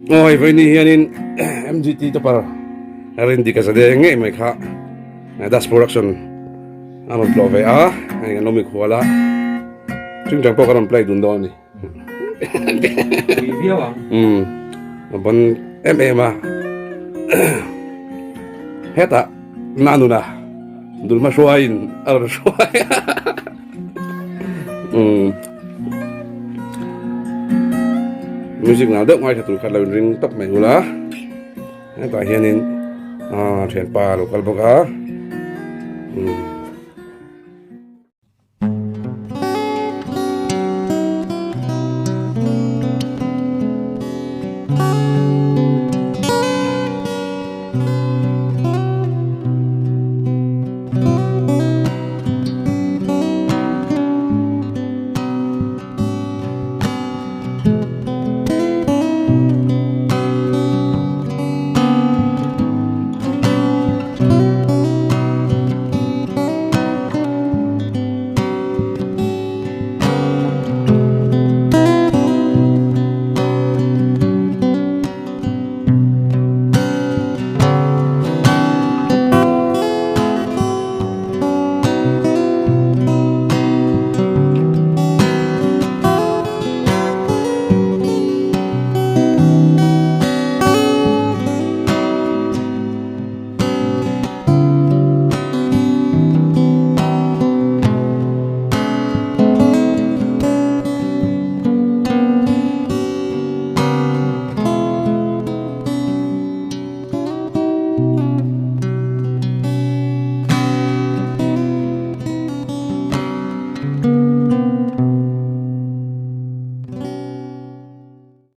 Ôi với ni hianin MGT to par Rindika Zadeng ngay mai kha das production anon tlaw ve a ai ngano mi khwala chung chang po karon play dun don ni review à bon ma heta nanu na dul ma shwain ar shwai music nào đỡ ngoài thì tụi khát lâu ring tóc mày hula tại hiện nên thiền pa local bốc á